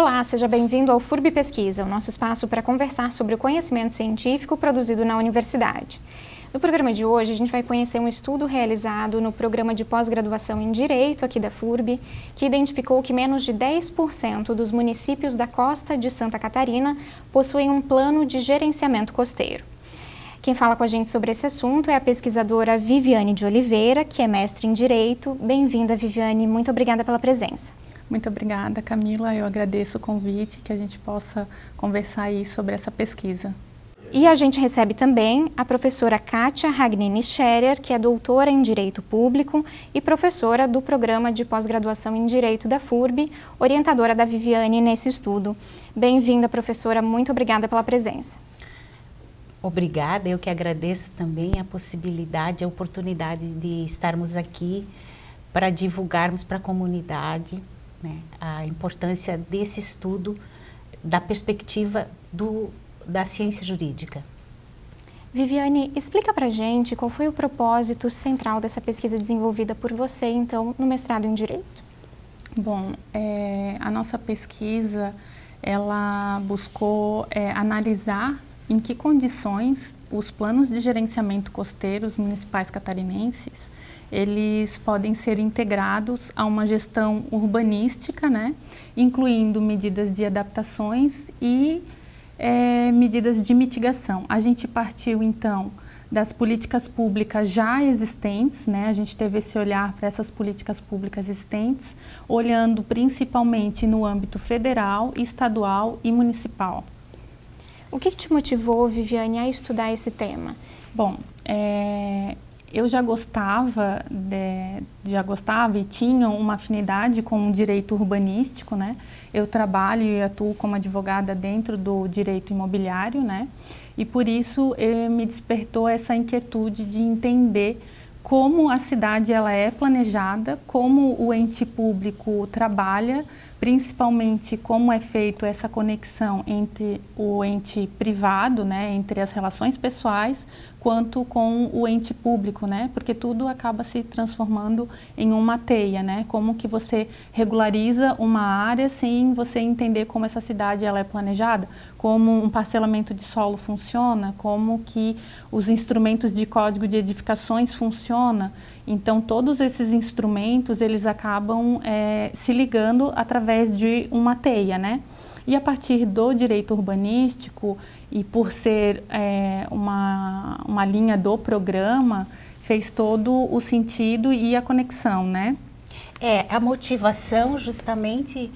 Olá, seja bem-vindo ao FURB Pesquisa, o nosso espaço para conversar sobre o conhecimento científico produzido na universidade. No programa de hoje, a gente vai conhecer um estudo realizado no programa de pós-graduação em Direito aqui da FURB, que identificou que menos de 10% dos municípios da costa de Santa Catarina possuem um plano de gerenciamento costeiro. Quem fala com a gente sobre esse assunto é a pesquisadora Viviane de Oliveira, que é mestre em Direito. Bem-vinda, Viviane, muito obrigada pela presença. Muito obrigada, Camila. Eu agradeço o convite, que a gente possa conversar aí sobre essa pesquisa. E a gente recebe também a professora Kátia Ragnini Scherer, que é doutora em Direito Público e professora do Programa de Pós-Graduação em Direito da FURB, orientadora da Viviane nesse estudo. Bem-vinda, professora. Muito obrigada pela presença. Obrigada. Eu que agradeço também a possibilidade, a oportunidade de estarmos aqui para divulgarmos para a comunidade, né, a importância desse estudo da perspectiva da ciência jurídica. Viviane, explica para a gente qual foi o propósito central dessa pesquisa desenvolvida por você, então, no mestrado em Direito. Bom, a nossa pesquisa, ela buscou analisar em que condições os planos de gerenciamento costeiros municipais catarinenses eles podem ser integrados a uma gestão urbanística, né, incluindo medidas de adaptações e medidas de mitigação. A gente partiu, então, das políticas públicas já existentes, né, a gente teve esse olhar para essas políticas públicas existentes, olhando principalmente no âmbito federal, estadual e municipal. O que te motivou, Viviane, a estudar esse tema? Bom, eu já gostava e tinha uma afinidade com o direito urbanístico, né? Eu trabalho e atuo como advogada dentro do direito imobiliário, né? E por isso me despertou essa inquietude de entender como a cidade ela é planejada, como o ente público trabalha, principalmente como é feito essa conexão entre o ente privado, né, entre as relações pessoais, quanto com o ente público, né, porque tudo acaba se transformando em uma teia, né, como que você regulariza uma área sem você entender como essa cidade ela é planejada, como um parcelamento de solo funciona, como que os instrumentos de código de edificações funcionam. Então, todos esses instrumentos, eles acabam se ligando através de uma teia, né? E a partir do direito urbanístico, e por ser uma linha do programa, fez todo o sentido e a conexão, né? A motivação justamente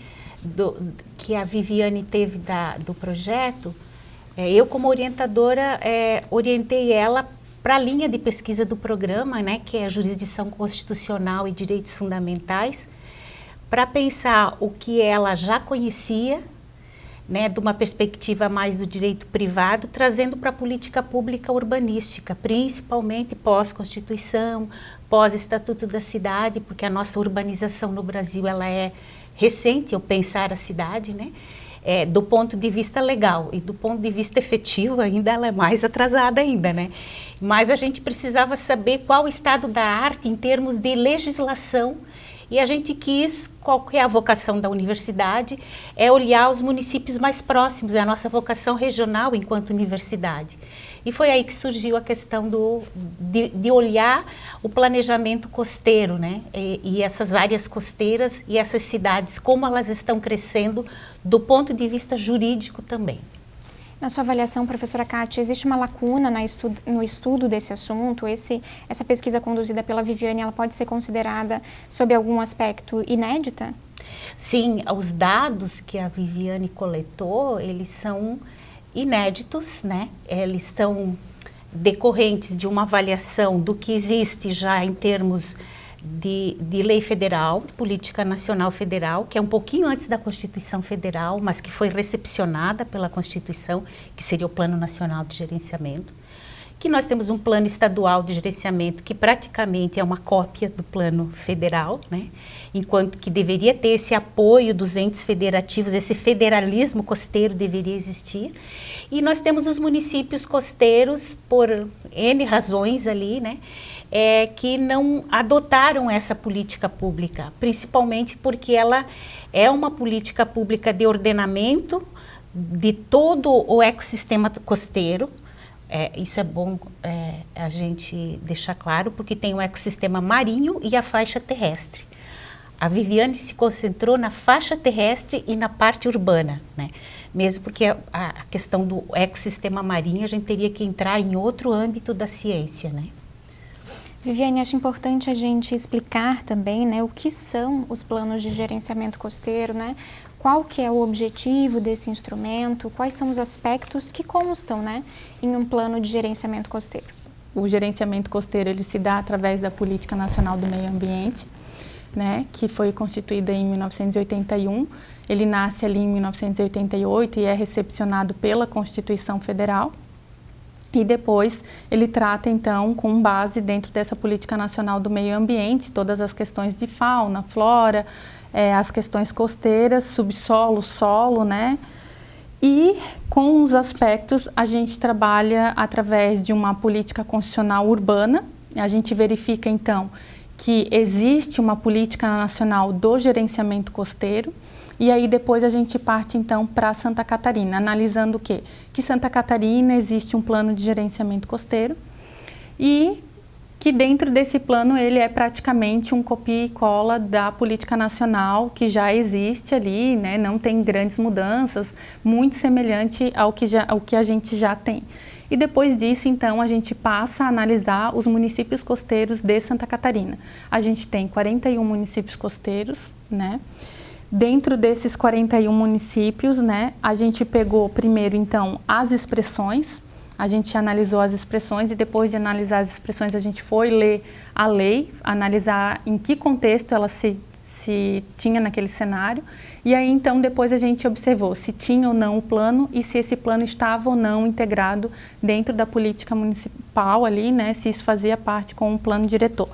que a Viviane teve do projeto, eu como orientadora, orientei ela para a linha de pesquisa do programa, né, que é a jurisdição constitucional e direitos fundamentais, para pensar o que ela já conhecia, né, de uma perspectiva mais do direito privado, trazendo para a política pública urbanística, principalmente pós-Constituição, pós-Estatuto da Cidade, porque a nossa urbanização no Brasil ela é recente, ao pensar a cidade, né? Do ponto de vista legal e do ponto de vista efetivo ainda ela é mais atrasada ainda, né? Mas a gente precisava saber qual o estado da arte em termos de legislação e a gente quis, qual que é a vocação da universidade, olhar os municípios mais próximos, é a nossa vocação regional enquanto universidade. E foi aí que surgiu a questão de olhar o planejamento costeiro, né? E essas áreas costeiras e essas cidades, como elas estão crescendo do ponto de vista jurídico também. Na sua avaliação, professora Kátia, existe uma lacuna no estudo desse assunto? Essa pesquisa conduzida pela Viviane, ela pode ser considerada, sob algum aspecto, inédita? Sim, os dados que a Viviane coletou, eles são inéditos, né? Eles são decorrentes de uma avaliação do que existe já em termos de lei federal, política nacional federal, que é um pouquinho antes da Constituição Federal, mas que foi recepcionada pela Constituição, que seria o Plano Nacional de Gerenciamento, que nós temos um plano estadual de gerenciamento que praticamente é uma cópia do plano federal, né? Enquanto que deveria ter esse apoio dos entes federativos, esse federalismo costeiro deveria existir. E nós temos os municípios costeiros, por N razões ali, né? Que não adotaram essa política pública, principalmente porque ela é uma política pública de ordenamento de todo o ecossistema costeiro. Isso é bom a gente deixar claro, porque tem o ecossistema marinho e a faixa terrestre. A Viviane se concentrou na faixa terrestre e na parte urbana, né? Mesmo porque a questão do ecossistema marinho a gente teria que entrar em outro âmbito da ciência, né? Viviane, acho importante a gente explicar também, né, o que são os planos de gerenciamento costeiro, né? Qual que é o objetivo desse instrumento, quais são os aspectos que constam, né, em um plano de gerenciamento costeiro. O gerenciamento costeiro ele se dá através da Política Nacional do Meio Ambiente, né, que foi constituída em 1981. Ele nasce ali em 1988 e é recepcionado pela Constituição Federal. E depois ele trata, então, com base dentro dessa Política Nacional do Meio Ambiente, todas as questões de fauna, flora, as questões costeiras, subsolo, solo, né? E com os aspectos a gente trabalha através de uma política constitucional urbana. A gente verifica, então, que existe uma política nacional do gerenciamento costeiro. E aí depois a gente parte então para Santa Catarina, analisando o quê? Que Santa Catarina existe um plano de gerenciamento costeiro e que dentro desse plano ele é praticamente um copia e cola da política nacional que já existe ali, né? Não tem grandes mudanças, muito semelhante ao que a gente já tem. E depois disso, então, a gente passa a analisar os municípios costeiros de Santa Catarina. A gente tem 41 municípios costeiros, né? Dentro desses 41 municípios, né, a gente pegou primeiro, então, as expressões, a gente analisou as expressões e depois de analisar as expressões a gente foi ler a lei, analisar em que contexto ela se tinha naquele cenário e aí, então, depois a gente observou se tinha ou não o plano e se esse plano estava ou não integrado dentro da política municipal ali, né, se isso fazia parte com o plano diretor.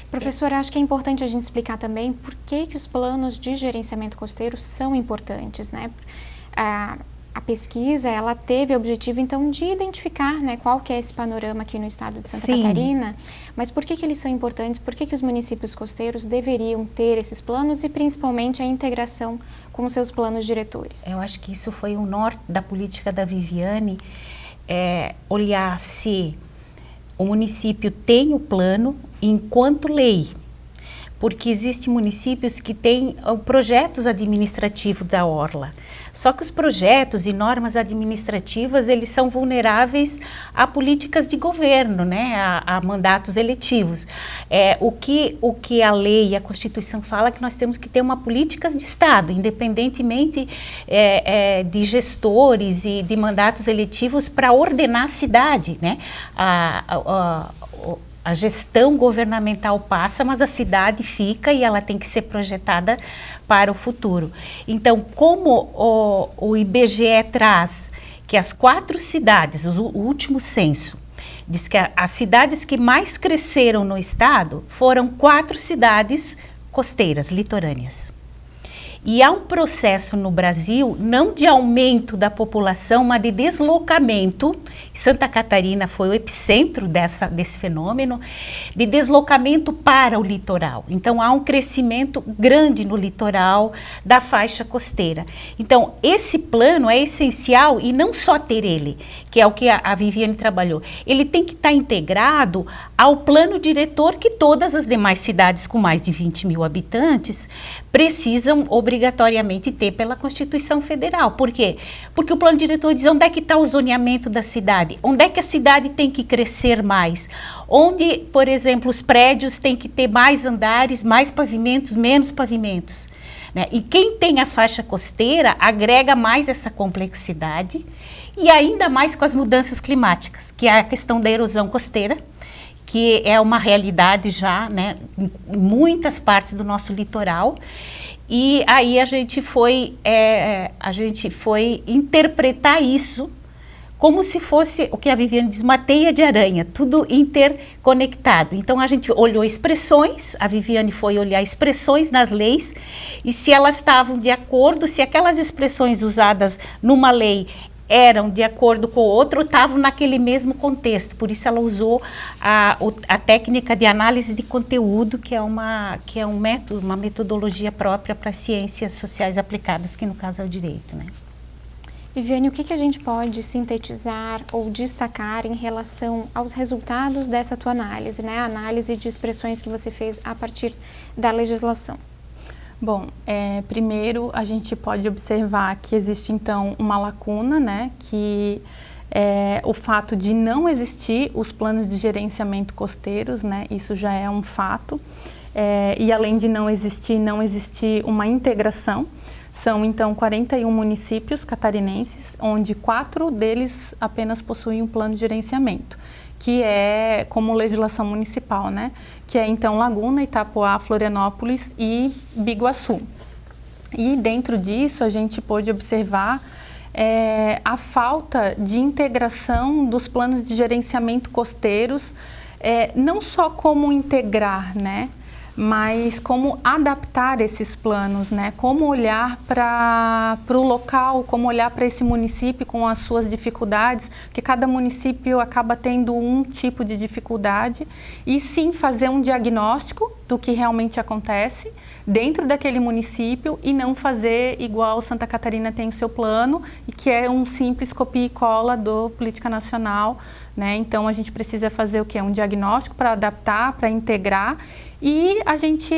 Professora, acho que é importante a gente explicar também por que os planos de gerenciamento costeiro são importantes, né? A pesquisa, ela teve o objetivo, então, de identificar, né, qual que é esse panorama aqui no estado de Santa Catarina, mas por que eles são importantes, por que os municípios costeiros deveriam ter esses planos e, principalmente, a integração com os seus planos diretores? Eu acho que isso foi o norte da política da Viviane, olhar se o município tem o plano enquanto lei, porque existem municípios que têm projetos administrativos da orla. Só que os projetos e normas administrativas, eles são vulneráveis a políticas de governo, né, a mandatos eletivos. O que a lei e a Constituição fala é que nós temos que ter uma política de Estado, independentemente de gestores e de mandatos eletivos para ordenar a cidade, né? A gestão governamental passa, mas a cidade fica e ela tem que ser projetada para o futuro. Então, como o IBGE traz que as 4 cidades, o último censo, diz que as cidades que mais cresceram no estado foram 4 cidades costeiras, litorâneas. E há um processo no Brasil, não de aumento da população, mas de deslocamento. Santa Catarina foi o epicentro desse fenômeno, de deslocamento para o litoral. Então, há um crescimento grande no litoral da faixa costeira. Então, esse plano é essencial e não só ter ele, que é o que a Viviane trabalhou. Ele tem que estar integrado ao plano diretor que todas as demais cidades com mais de 20 mil habitantes precisam obrigatoriamente ter pela Constituição Federal. Por quê? Porque o plano diretor diz onde é que está o zoneamento da cidade, onde é que a cidade tem que crescer mais, onde, por exemplo, os prédios têm que ter mais andares, mais pavimentos, menos pavimentos, né? E quem tem a faixa costeira agrega mais essa complexidade e ainda mais com as mudanças climáticas, que é a questão da erosão costeira, que é uma realidade já, né, em muitas partes do nosso litoral. E aí a gente foi interpretar isso como se fosse o que a Viviane diz, uma teia de aranha, tudo interconectado. Então a gente olhou expressões, a Viviane foi olhar expressões nas leis e se elas estavam de acordo, se aquelas expressões usadas numa lei eram de acordo com o outro, estavam naquele mesmo contexto. Por isso ela usou a técnica de análise de conteúdo, que é um método, uma metodologia própria para ciências sociais aplicadas, que no caso é o direito, né? Viviane, o que a gente pode sintetizar ou destacar em relação aos resultados dessa tua análise, né? A análise de expressões que você fez a partir da legislação. Bom, primeiro a gente pode observar que existe então uma lacuna, né, que é o fato de não existir os planos de gerenciamento costeiros, né, isso já é um fato, e além de não existir uma integração. São então 41 municípios catarinenses, onde 4 deles apenas possuem um plano de gerenciamento, que é como legislação municipal, né? Que é então Laguna, Itapoá, Florianópolis e Biguaçu. E dentro disso a gente pôde observar a falta de integração dos planos de gerenciamento costeiros, não só como integrar, né? Mas como adaptar esses planos, né? Como olhar para o local, como olhar para esse município com as suas dificuldades, porque cada município acaba tendo um tipo de dificuldade, e sim fazer um diagnóstico do que realmente acontece dentro daquele município e não fazer igual Santa Catarina tem o seu plano, e que é um simples copia e cola do Política Nacional, né? Então a gente precisa fazer o quê? Um diagnóstico para adaptar, para integrar, e a gente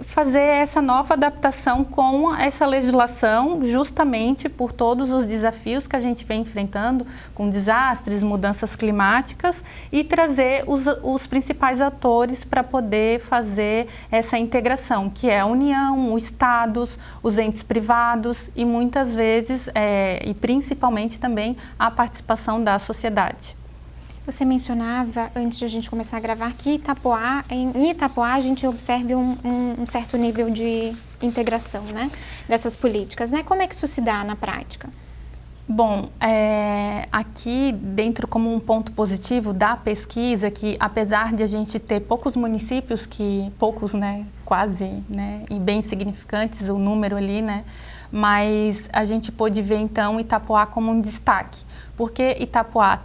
fazer essa nova adaptação com essa legislação, justamente por todos os desafios que a gente vem enfrentando, com desastres, mudanças climáticas, e trazer os principais atores para poder fazer essa integração, que é a União, os estados, os entes privados e muitas vezes, e principalmente também, a participação da sociedade. Você mencionava, antes de a gente começar a gravar, que em Itapoá a gente observa um certo nível de integração, né, dessas políticas, né? Como é que isso se dá na prática? Bom, aqui dentro como um ponto positivo da pesquisa, que apesar de a gente ter poucos municípios, poucos, né, quase, né, e bem significantes o número ali, né, mas a gente pôde ver então Itapoá como um destaque. Porque Itapoá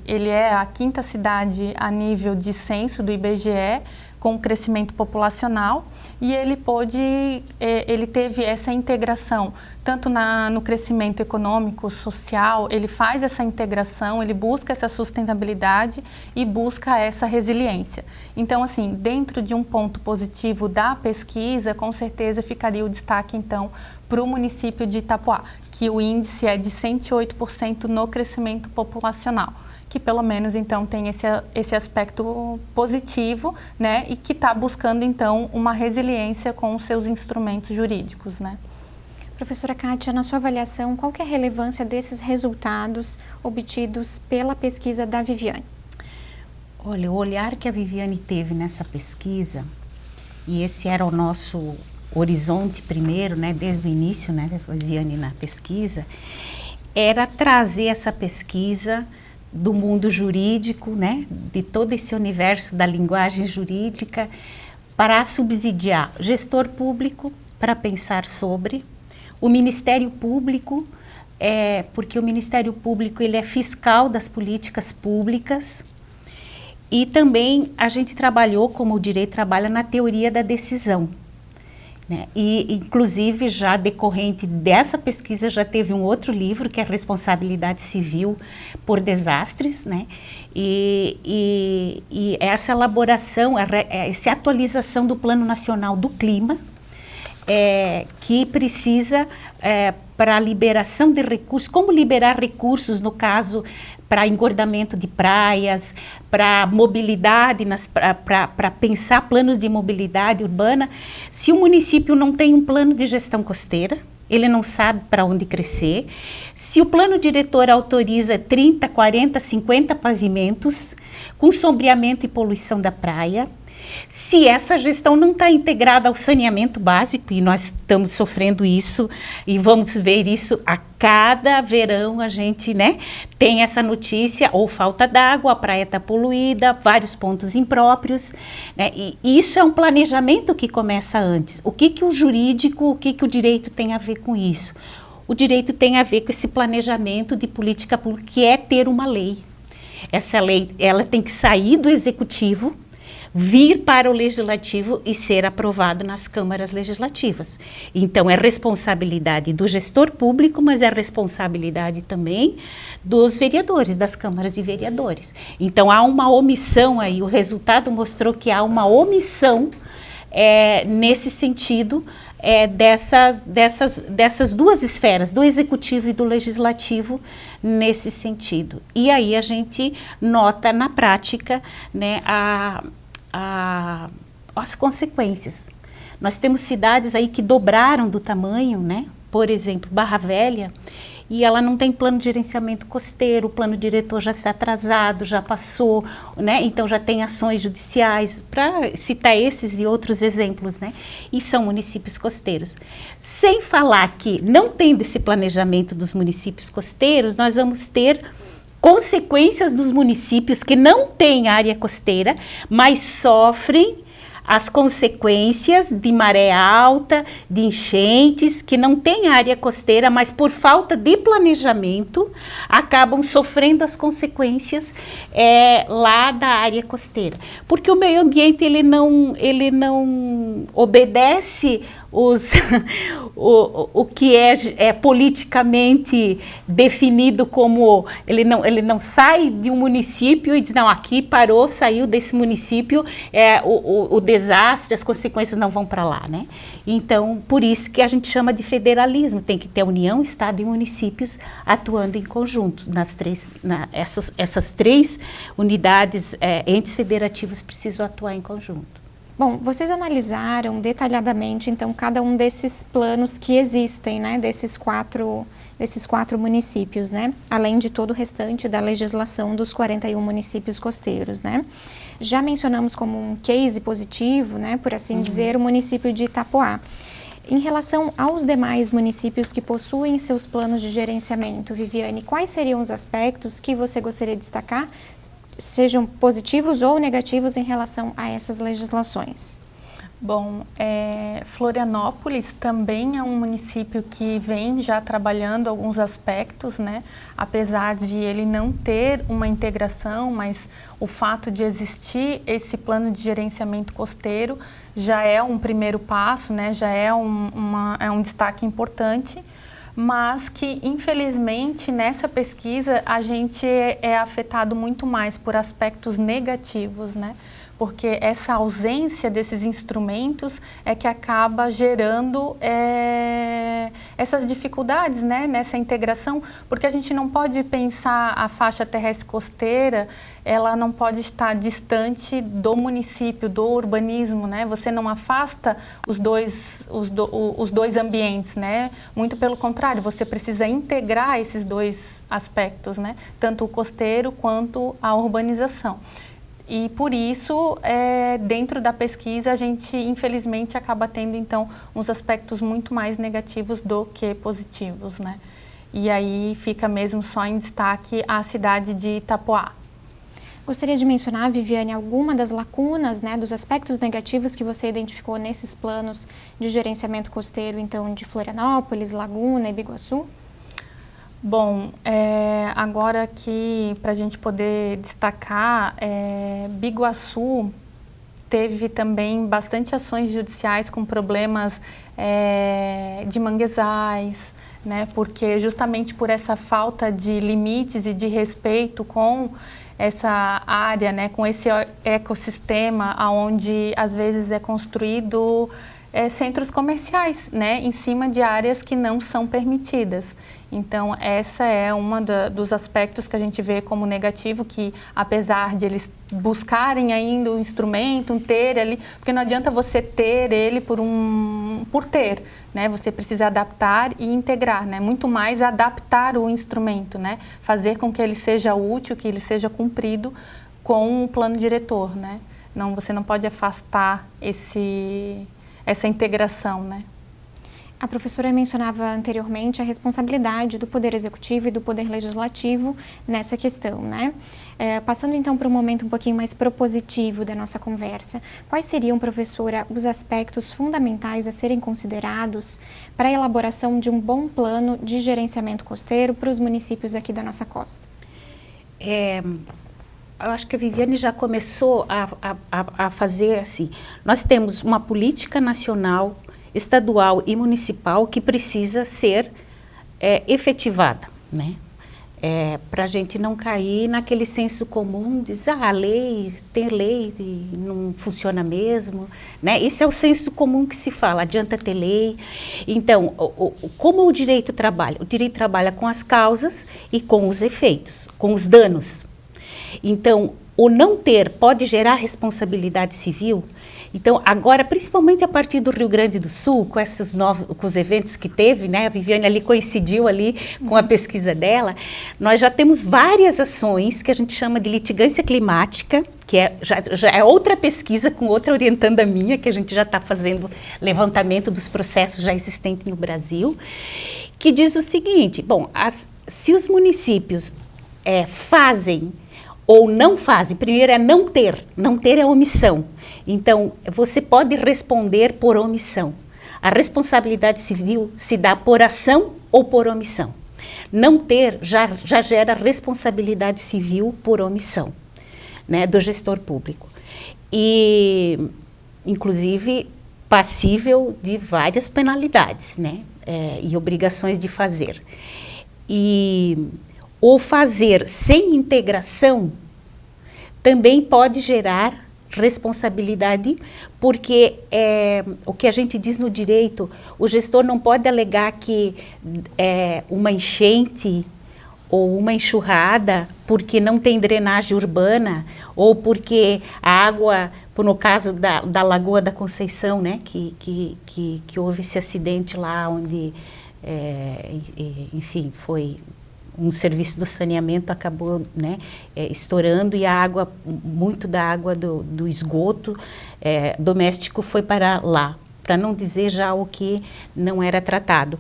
ele é a 5ª cidade a nível de censo do IBGE, com crescimento populacional, e ele teve essa integração, tanto no crescimento econômico, social, ele faz essa integração, ele busca essa sustentabilidade e busca essa resiliência. Então, assim, dentro de um ponto positivo da pesquisa, com certeza ficaria o destaque, então, para o município de Itapoá, que o índice é de 108% no crescimento populacional, que pelo menos então tem esse aspecto positivo, né, e que está buscando então uma resiliência com os seus instrumentos jurídicos, né. Professora Kátia, na sua avaliação, qual que é a relevância desses resultados obtidos pela pesquisa da Viviane? Olha, o olhar que a Viviane teve nessa pesquisa, e esse era o nosso horizonte primeiro, né, desde o início, né, da Viviane na pesquisa, era trazer essa pesquisa do mundo jurídico, né, de todo esse universo da linguagem jurídica, para subsidiar o gestor público para pensar sobre o Ministério Público, porque o Ministério Público ele é fiscal das políticas públicas, e também a gente trabalhou, como o direito trabalha, na teoria da decisão. Né? E, inclusive, já decorrente dessa pesquisa, já teve um outro livro, que é Responsabilidade Civil por Desastres, né? E essa elaboração, essa atualização do Plano Nacional do Clima, que precisa, para a liberação de recursos, como liberar recursos, no caso, para engordamento de praias, para mobilidade, para pensar planos de mobilidade urbana. Se o município não tem um plano de gestão costeira, ele não sabe para onde crescer. Se o plano diretor autoriza 30, 40, 50 pavimentos, com sombreamento e poluição da praia, Se essa gestão não está integrada ao saneamento básico, e nós estamos sofrendo isso, e vamos ver isso a cada verão, a gente, né, tem essa notícia, ou falta d'água, a praia está poluída, vários pontos impróprios, né, e isso é um planejamento que começa antes. O que o jurídico, o que o direito tem a ver com isso? O direito tem a ver com esse planejamento de política pública, que é ter uma lei. Essa lei, ela tem que sair do executivo, vir para o legislativo e ser aprovado nas câmaras legislativas. Então, é responsabilidade do gestor público, mas é responsabilidade também dos vereadores, das câmaras de vereadores. Então, há uma omissão aí, o resultado mostrou que há uma omissão nesse sentido, dessas duas esferas, do executivo e do legislativo, nesse sentido. E aí a gente nota na prática, né, as consequências. Nós temos cidades aí que dobraram do tamanho, né? Por exemplo, Barra Velha, e ela não tem plano de gerenciamento costeiro, o plano diretor já está atrasado, já passou, né? Então já tem ações judiciais, para citar esses e outros exemplos, né? E são municípios costeiros. Sem falar que, não tendo esse planejamento dos municípios costeiros, nós vamos ter consequências dos municípios que não têm área costeira, mas sofrem as consequências de maré alta, de enchentes, que não têm área costeira, mas por falta de planejamento, acabam sofrendo as consequências lá da área costeira. Porque o meio ambiente, ele não obedece o que é politicamente definido como... Ele não sai de um município e diz, não, aqui parou, saiu desse município, o desastre, as consequências não vão para lá, né? Então, por isso que a gente chama de federalismo, tem que ter União, Estado e municípios atuando em conjunto. Essas três unidades, entes federativos precisam atuar em conjunto. Bom, vocês analisaram detalhadamente, então, cada um desses planos que existem, né, desses quatro municípios, né, além de todo o restante da legislação dos 41 municípios costeiros, né. Já mencionamos como um case positivo, né, por assim dizer, o município de Itapoá. Em relação aos demais municípios que possuem seus planos de gerenciamento, Viviane, quais seriam os aspectos que você gostaria de destacar, sejam positivos ou negativos em relação a essas legislações? Bom, Florianópolis também é um município que vem já trabalhando alguns aspectos, né? Apesar de ele não ter uma integração, mas o fato de existir esse plano de gerenciamento costeiro já é um primeiro passo, né? Já é um destaque importante, mas que, infelizmente, nessa pesquisa a gente é afetado muito mais por aspectos negativos, né? Porque essa ausência desses instrumentos é que acaba gerando essas dificuldades, né, nessa integração, porque a gente não pode pensar a faixa terrestre costeira, ela não pode estar distante do município, do urbanismo, né? Você não afasta os dois ambientes, né? Muito pelo contrário, você precisa integrar esses dois aspectos, né? Tanto o costeiro quanto a urbanização. E por isso, dentro da pesquisa, a gente infelizmente acaba tendo então uns aspectos muito mais negativos do que positivos, né? E aí fica mesmo só em destaque a cidade de Itapoá. Gostaria de mencionar, Viviane, alguma das lacunas, né, dos aspectos negativos que você identificou nesses planos de gerenciamento costeiro, então, de Florianópolis, Laguna e Biguaçu? Bom, agora aqui, para a gente poder destacar, Biguaçu teve também bastante ações judiciais com problemas de manguezais, né? Porque justamente por essa falta de limites e de respeito com essa área, né? Com esse ecossistema onde às vezes é construído centros comerciais, né? Em cima de áreas que não são permitidas. Então, essa é uma dos aspectos que a gente vê como negativo, que apesar de eles buscarem ainda o instrumento, ter ali, porque não adianta você ter ele por ter, né? Você precisa adaptar e integrar, né? Muito mais adaptar o instrumento, né? Fazer com que ele seja útil, que ele seja cumprido com o plano diretor, né? Não, você não pode afastar essa integração, né? A professora mencionava anteriormente a responsabilidade do Poder Executivo e do Poder Legislativo nessa questão, né? Passando então para um momento um pouquinho mais propositivo da nossa conversa, quais seriam, professora, os aspectos fundamentais a serem considerados para a elaboração de um bom plano de gerenciamento costeiro para os municípios aqui da nossa costa? Eu acho que a Viviane já começou a fazer assim. Nós temos uma política nacional, estadual e municipal que precisa ser efetivada, né? Para a gente não cair naquele senso comum, dizer, tem lei e não funciona mesmo, né? Esse é o senso comum que se fala, adianta ter lei. Então, como o direito trabalha? O direito trabalha com as causas e com os efeitos, com os danos. Então, o não ter pode gerar responsabilidade civil. Então, agora, principalmente a partir do Rio Grande do Sul, com esses com os eventos que teve, né? A Viviane ali coincidiu ali com a pesquisa dela. Nós já temos várias ações que a gente chama de litigância climática, que já é outra pesquisa com outra orientanda minha, que a gente já está fazendo levantamento dos processos já existentes no Brasil, que diz o seguinte, bom, se os municípios fazem ou não fazem, primeiro é não ter é omissão. Então, você pode responder por omissão. A responsabilidade civil se dá por ação ou por omissão. Não ter já gera responsabilidade civil por omissão, né, do gestor público. E, inclusive, passível de várias penalidades, né, e obrigações de fazer. Ou fazer sem integração também pode gerar responsabilidade, porque o que a gente diz no direito, o gestor não pode alegar que uma enchente ou uma enxurrada porque não tem drenagem urbana ou porque a água, no caso da Lagoa da Conceição, né, que houve esse acidente lá onde, enfim, foi um serviço do saneamento acabou, né, estourando e muito da água do esgoto doméstico foi para lá, para não dizer já o que não era tratado.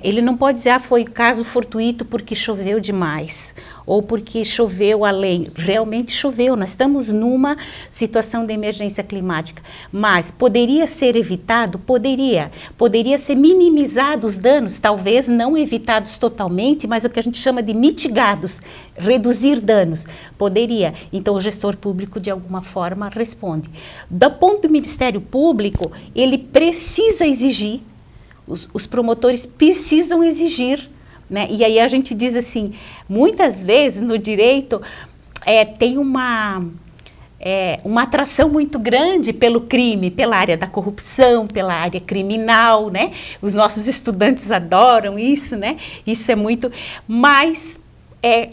Ele não pode dizer, foi caso fortuito porque choveu demais, ou porque choveu além. Realmente choveu, nós estamos numa situação de emergência climática, mas poderia ser evitado? Poderia ser minimizado os danos, talvez não evitados totalmente, mas o que a gente chama de mitigados, reduzir danos, poderia. Então o gestor público de alguma forma responde. Do ponto do Ministério Público, ele precisa exigir, os promotores precisam exigir, né? E aí a gente diz assim, muitas vezes no direito tem uma atração muito grande pelo crime, pela área da corrupção, pela área criminal, né? Os nossos estudantes adoram isso, né? Isso é muito, mas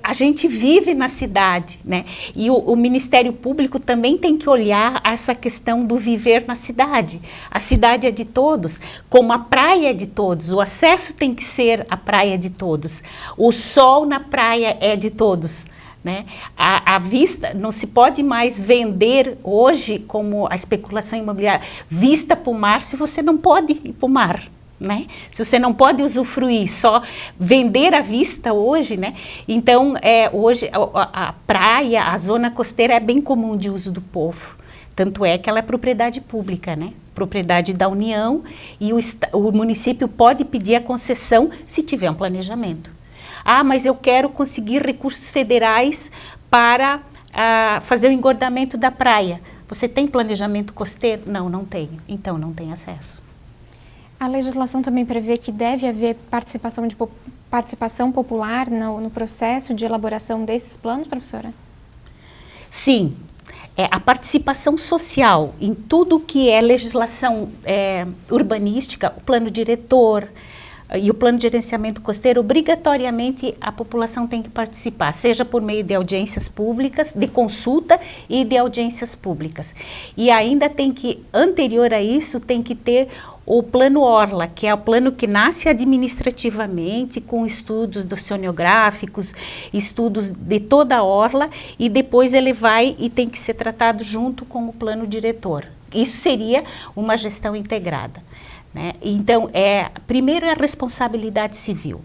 a gente vive na cidade, né? E o Ministério Público também tem que olhar essa questão do viver na cidade. A cidade é de todos, como a praia é de todos, o acesso tem que ser a praia de todos, o sol na praia é de todos, né? A vista, não se pode mais vender hoje como a especulação imobiliária, vista para o mar, se você não pode ir para o mar. Né? Se você não pode usufruir, só vender à vista hoje, né? Então, hoje a praia, a zona costeira é bem comum de uso do povo. Tanto é que ela é propriedade pública, né? Propriedade da União, e o município pode pedir a concessão se tiver um planejamento. Ah, mas eu quero conseguir recursos federais para fazer o engordamento da praia. Você tem planejamento costeiro? Não, não tenho. Então, não tem acesso. A legislação também prevê que deve haver participação popular no processo de elaboração desses planos, professora? Sim. A participação social em tudo que é legislação urbanística, o plano diretor, e o plano de gerenciamento costeiro, obrigatoriamente a população tem que participar, seja por meio de audiências públicas, de consulta e de audiências públicas. E ainda tem que, anterior a isso, tem que ter o plano Orla, que é o plano que nasce administrativamente, com estudos oceanográficos, estudos de toda a Orla, e depois ele vai e tem que ser tratado junto com o plano diretor. Isso seria uma gestão integrada, né? Então, primeiro é a responsabilidade civil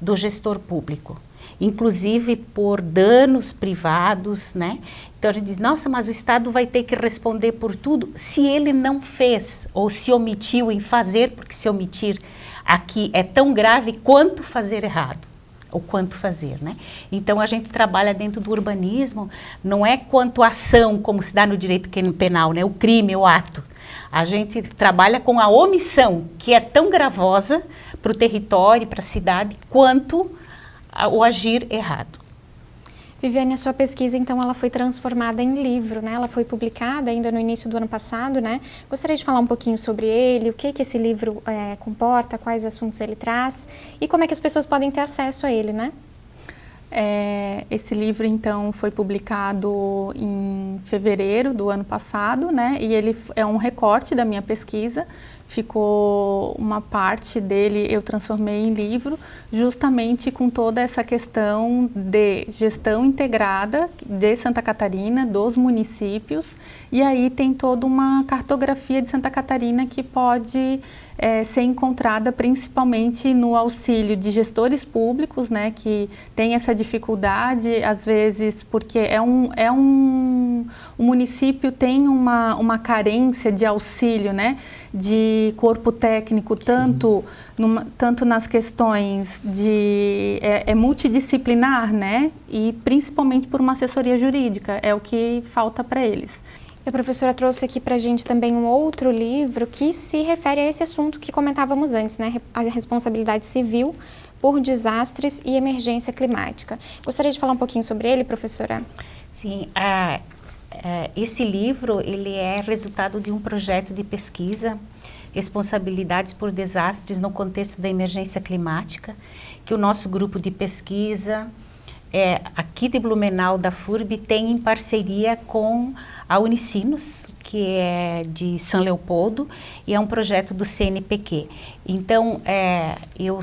do gestor público, inclusive por danos privados, né? Então a gente diz, nossa, mas o Estado vai ter que responder por tudo se ele não fez ou se omitiu em fazer, porque se omitir aqui é tão grave quanto fazer errado, ou quanto fazer, né? Então a gente trabalha dentro do urbanismo, não é quanto a ação, como se dá no direito penal, né? O crime, o ato. A gente trabalha com a omissão, que é tão gravosa para o território, para a cidade, quanto o agir errado. Viviane, a sua pesquisa, então, ela foi transformada em livro, né? Ela foi publicada ainda no início do ano passado, né? Gostaria de falar um pouquinho sobre ele, o que esse livro comporta, quais assuntos ele traz e como é que as pessoas podem ter acesso a ele, né? Esse livro, então, foi publicado em fevereiro do ano passado, né? E ele é um recorte da minha pesquisa. Ficou uma parte dele, eu transformei em livro, justamente com toda essa questão de gestão integrada de Santa Catarina, dos municípios, e aí tem toda uma cartografia de Santa Catarina que pode ser encontrada principalmente no auxílio de gestores públicos, né, que tem essa dificuldade, às vezes, porque o município tem uma carência de auxílio, né, de corpo técnico, tanto nas questões de multidisciplinar, né, e principalmente por uma assessoria jurídica, é o que falta para eles. A professora trouxe aqui para a gente também um outro livro que se refere a esse assunto que comentávamos antes, né, a responsabilidade civil por desastres e emergência climática. Gostaria de falar um pouquinho sobre ele, professora? Sim, esse livro ele é resultado de um projeto de pesquisa, responsabilidades por desastres no contexto da emergência climática, que o nosso grupo de pesquisa aqui de Blumenau, da FURB, tem em parceria com a Unicinos, que é de São Leopoldo, e é um projeto do CNPq. Então, eu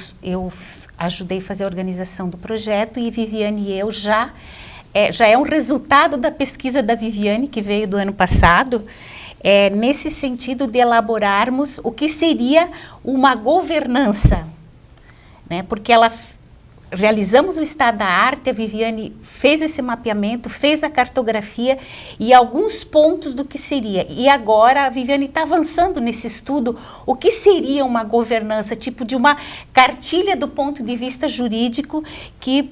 ajudei a fazer a organização do projeto, e Viviane e eu já é um resultado da pesquisa da Viviane, que veio do ano passado, nesse sentido de elaborarmos o que seria uma governança, né? Porque realizamos o estado da arte, a Viviane fez esse mapeamento, fez a cartografia e alguns pontos do que seria. E agora a Viviane está avançando nesse estudo, o que seria uma governança, tipo de uma cartilha do ponto de vista jurídico que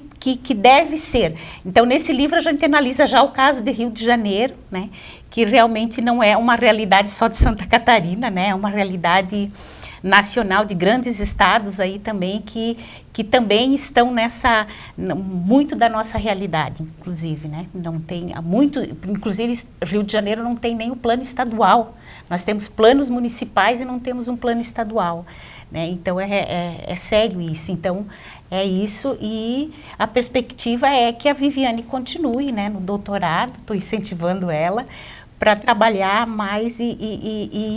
deve ser. Então, nesse livro a gente analisa já o caso de Rio de Janeiro, né, que realmente não é uma realidade só de Santa Catarina, né, é uma realidade nacional de grandes estados aí também que também estão muito da nossa realidade, inclusive, né? Não tem inclusive Rio de Janeiro não tem nem o plano estadual. Nós temos planos municipais e não temos um plano estadual, né? Então é sério isso. Então é isso, e a perspectiva é que a Viviane continue, né, no doutorado. Estou incentivando ela para trabalhar mais e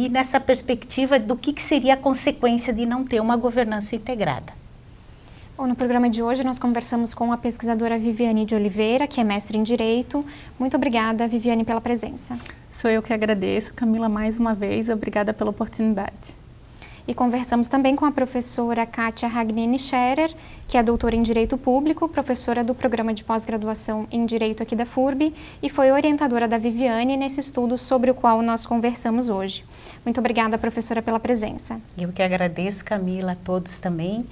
ir nessa perspectiva do que seria a consequência de não ter uma governança integrada. Bom, no programa de hoje nós conversamos com a pesquisadora Viviane de Oliveira, que é mestre em Direito. Muito obrigada, Viviane, pela presença. Sou eu que agradeço, Camila, mais uma vez. Obrigada pela oportunidade. E conversamos também com a professora Kátia Ragnini Scherer, que é doutora em Direito Público, professora do programa de pós-graduação em Direito aqui da FURB e foi orientadora da Viviane nesse estudo sobre o qual nós conversamos hoje. Muito obrigada, professora, pela presença. Eu que agradeço, Camila, a todos também,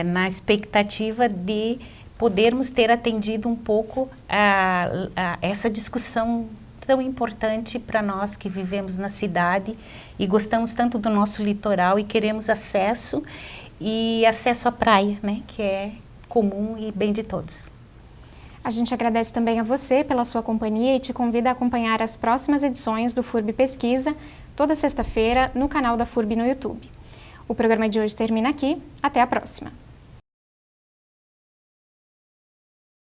na expectativa de podermos ter atendido um pouco a essa discussão tão importante para nós que vivemos na cidade e gostamos tanto do nosso litoral e queremos acesso à praia, né, que é comum e bem de todos. A gente agradece também a você pela sua companhia e te convida a acompanhar as próximas edições do FURB Pesquisa, toda sexta-feira, no canal da FURB no YouTube. O programa de hoje termina aqui. Até a próxima!